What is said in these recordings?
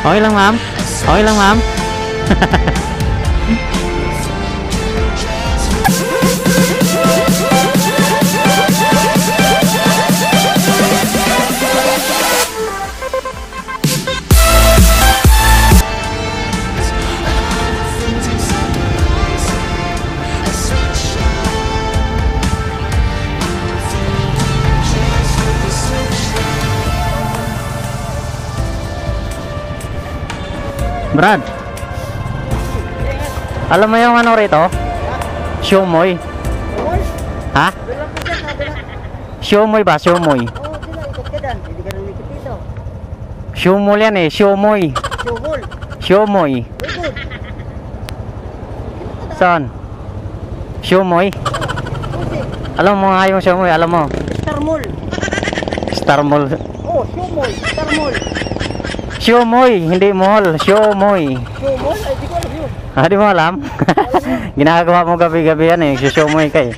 Okay lang, ma'am? Okay lang, ma'am? Brad, alam mo yung ano rito? Siomoy. Ha? Siomoy ba? Siomoy. Siomoy yan eh. Siomoy. Siomoy. Saan? Siomoy. Alam mo nga yung Siomoy, alam mo? Starmol. Starmol. Oh, Siomoy. Starmol. Siomoy, hindi mall. Siomoy. Siomoy? Ay, di ko alam yun. Ah, di mo alam? Ginagawa mo gabi-gabi yan eh. Siomoy ka eh.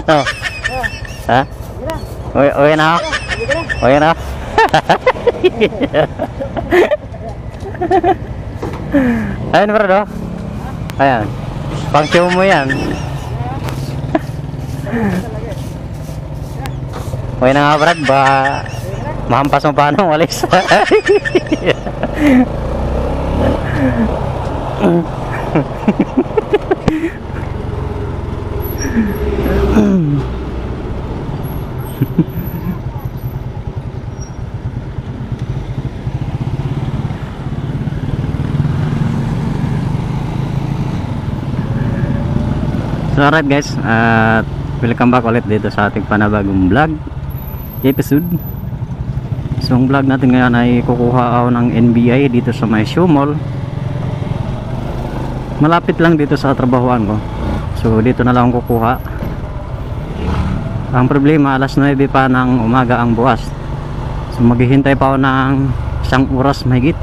Oh. Ha? Uwi na ako? Uwi na ako? Ayun bro, do? Ayan. Pang Siomoy yan. Uwi na nga Brad, ba mahampas mo pa nung walis. So alright guys, welcome back ulit dito sa ating panabagong vlog episode. So ang vlog natin ngayon ay kukuha ako ng NBI dito sa may Show Mall. Malapit lang dito sa trabahoan ko. So dito na lang kukuha. Ang problema, alas 9 pa ng umaga ang bukas. So maghihintay pa ako ng isang oras mahigit.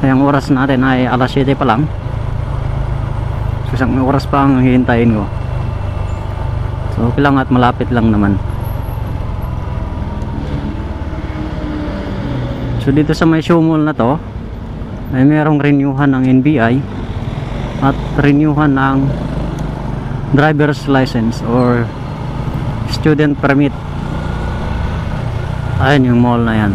Ay ang oras natin ay alas 7 pa lang. So isang oras pa ang hihintayin ko. So okay lang at malapit lang naman. So dito sa may Show Mall na to ay merong renewhan ng NBI at renewhan ng driver's license or student permit. Ayan yung mall na yan.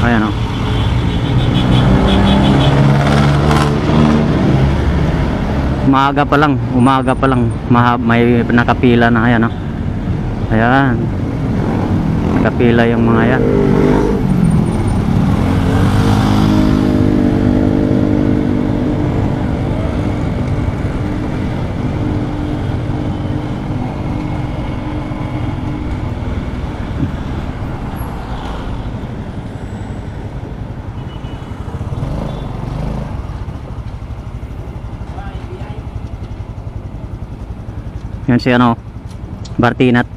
Ayan o. Umaga pa lang may nakapila na. Ayan o. Ayan, nakapila yung mga yan. Yan si ano, Bartinat.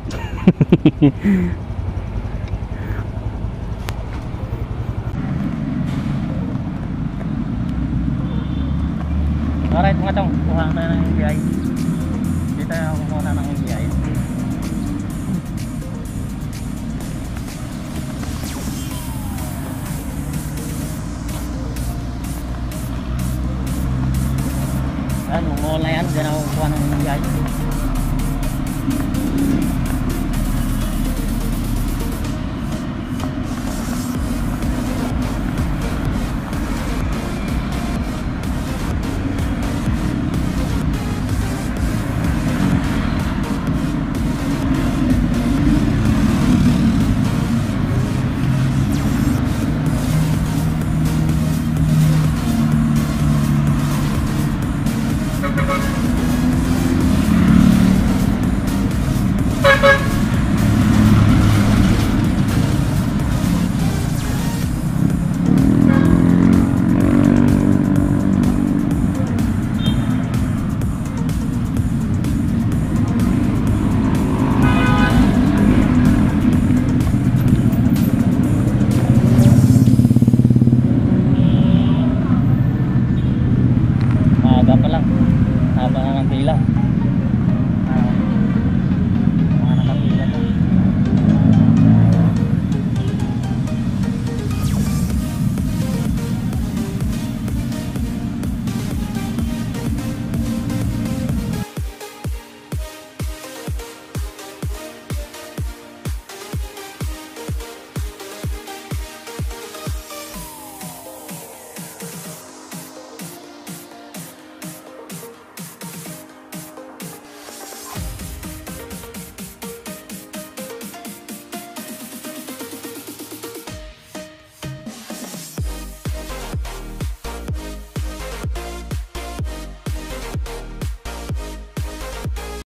Alright mga tong, kuha tayo ng NBI. Dito tayo kuha ng NBI. Ano, mall na yan, dyan ako kuha ng NBI.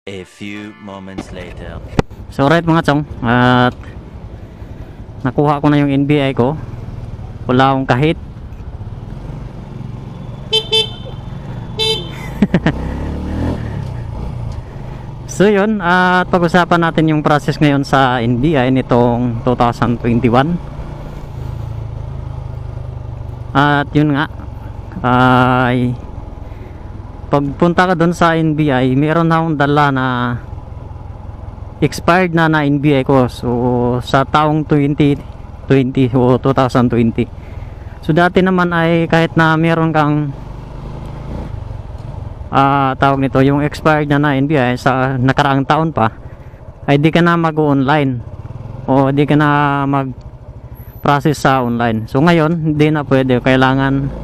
A few moments later. So right mga chong, at nakuha ko na yung NBI ko. Wala akong kahit. So yun, at pag-usapan natin yung process ngayon sa NBI nitong 2021. At yun nga, ay pagpunta ka doon sa NBI, meron na akong dala na expired na NBI ko. So sa taong 2020 o 2020. So dati naman ay kahit na meron kang tawag nito, yung expired na NBI sa nakaraang taon pa, ay di ka na mag-online o di ka na mag-process sa online. So ngayon, hindi na pwede. Kailangan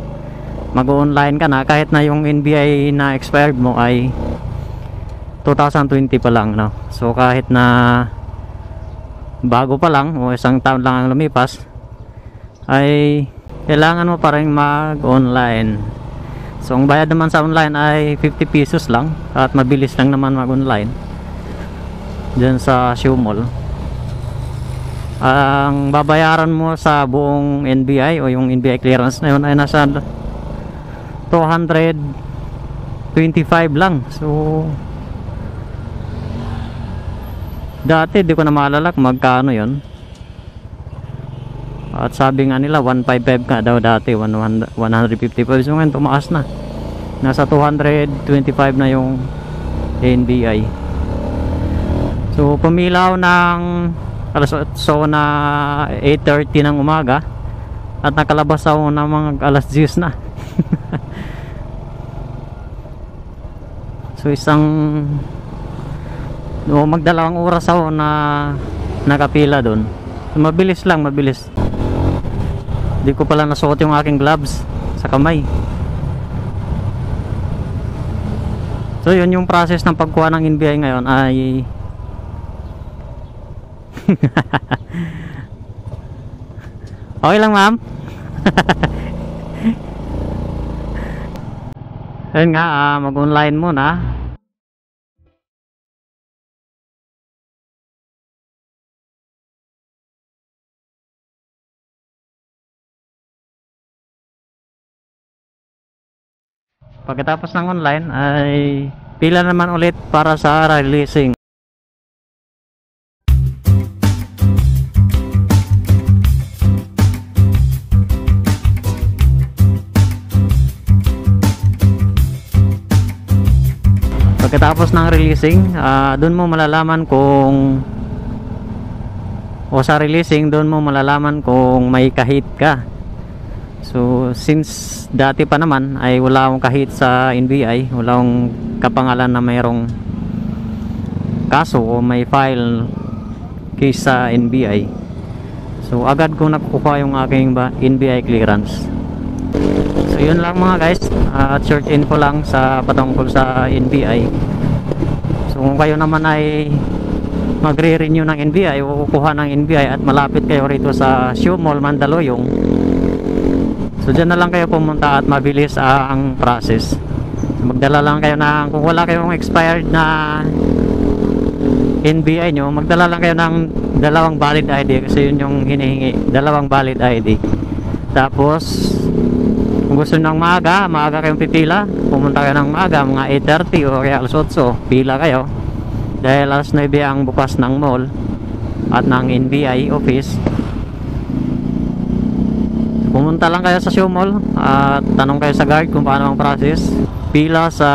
mag-online ka na kahit na yung NBI na expired mo ay 2020 pa lang, no? So kahit na bago pa lang o isang taon lang ang lumipas, ay kailangan mo pa rin mag-online. So ang bayad naman sa online ay 50 pesos lang at mabilis lang naman mag-online dyan sa Shoe Mall. Ang babayaran mo sa buong NBI o yung NBI clearance na yun ay nasa 225 lang. So dati di ko na maalala kung magkano yun. At sabi nga nila 155 ka daw dati, 155. So ngayon tumaas na, nasa 225 na yung NBI. So pumilaw ng alas 8 na 8:30 ng umaga at nakalabas ako ng mga alas 10 na. So magdalawang oras ako na nakapila doon. So, mabilis lang, mabilis. Hindi ko pala nasuot yung aking gloves sa kamay. So yun yung process ng pagkuha ng NBI ngayon ay okay lang ma'am. Ayun nga, mag-online muna. Pagkatapos ng online ay pila naman ulit para sa releasing. Pagkatapos ng releasing, doon mo malalaman kung doon mo malalaman kung may kahit ka. So since dati pa naman ay wala akong kahit sa NBI, wala akong kapangalan na mayroong kaso o may file case sa NBI. So agad kong nakukuha yung aking NBI clearance. So yun lang mga guys, at short info lang sa patungkol sa NBI. So kung kayo naman ay magre-renew ng NBI o kukuha ng NBI at malapit kayo rito sa Shoe Mall Mandaluyong, so dyan na lang kayo pumunta at mabilis ang process. Magdala lang kayo ng, kung wala kayong expired na NBI nyo, magdala lang kayo ng 2 valid ID kasi yun yung hinihingi, 2 valid ID. Tapos kung gusto nyo ng maaga kayong pipila, pumunta kayo ng maaga, mga 8:30 o kaya alas 8, pila kayo dahil alas 9 ang bukas ng mall at ng NBI office. Pumunta lang kayo sa Shoe Mall at tanong kayo sa guard kung paano ang process. Pila sa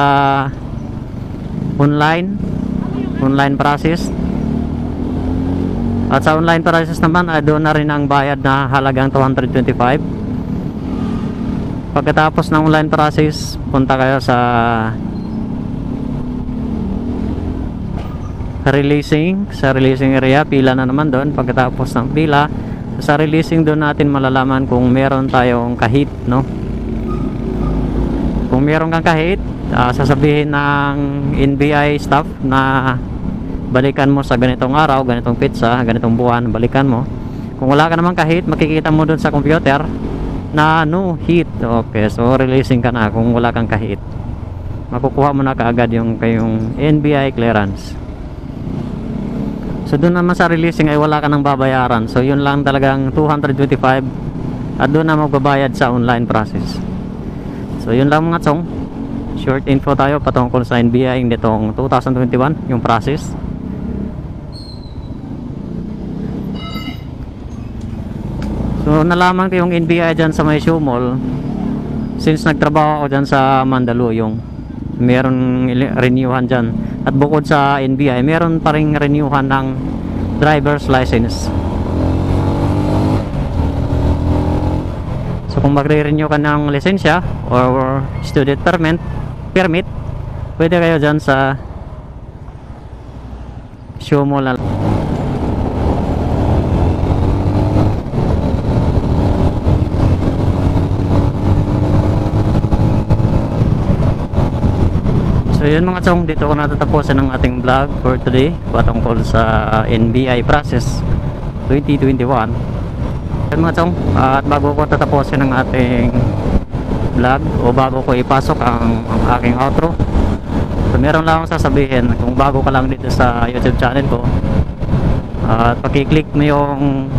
online process. At sa online process naman ay doon na rin ang bayad na halagang 225. Pagkatapos ng online process, punta kayo sa releasing area, pila na naman doon. Pagkatapos ng pila, sa releasing doon natin malalaman kung meron tayong kahit, no? Kung meron kang kahit, sasabihin ng NBI staff na balikan mo sa ganitong araw, ganitong pizza, ganitong buwan, balikan mo. Kung wala ka naman kahit, makikita mo doon sa computer na no hit. Okay, so releasing ka na kung wala kang kahit. makukuha mo na kaagad yung kayong NBI clearance. So doon naman sa releasing ay wala ka nang babayaran. So yun lang talagang 225 at doon na magbabayad sa online process. So yun lang mga chong, short info tayo patungkol sa NBI nitong 2021 yung process. So nalaman ko yung NBI dyan sa may show mall since nagtrabaho ako dyan sa Mandaluyong. Meron renewhan dyan. At bukod sa NBI, meron pa ring renewhan ng driver's license. So kung magre-renew ka ng lisensya or student permit, pwede kayo dyan sa show mall na. So yun mga chong, dito ko natatapusan ang ating vlog for today patungkol sa NBI process 2021. Yun mga chong, at bago ko tatapusin ang ating vlog o bago ko ipasok ang aking outro, so meron lang akong sasabihin. Kung bago ka lang dito sa YouTube channel ko, at pakiclick mo yung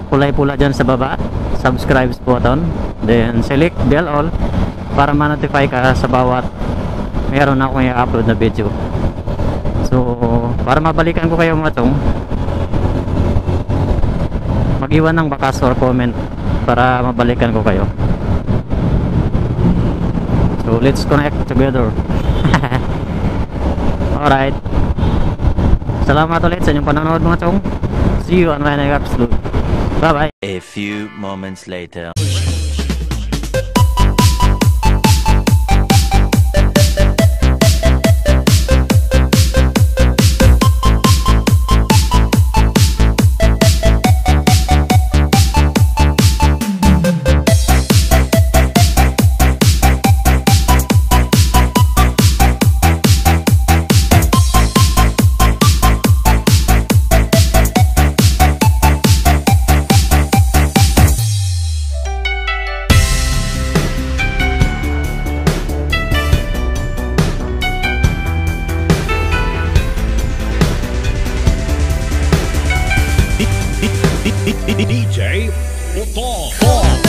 kulay-pula dyan sa baba, subscribe button, then select bell all para ma-notify ka sa bawat meron akong i-upload na video. So para mabalikan ko kayo mga chong, mag-iwan ng bakas or comment para mabalikan ko kayo. So let's connect together. Alright, salamat ulit sa inyong panonood mga chong. See you on my next episode. Bye bye. A few moments later. DJ Otto.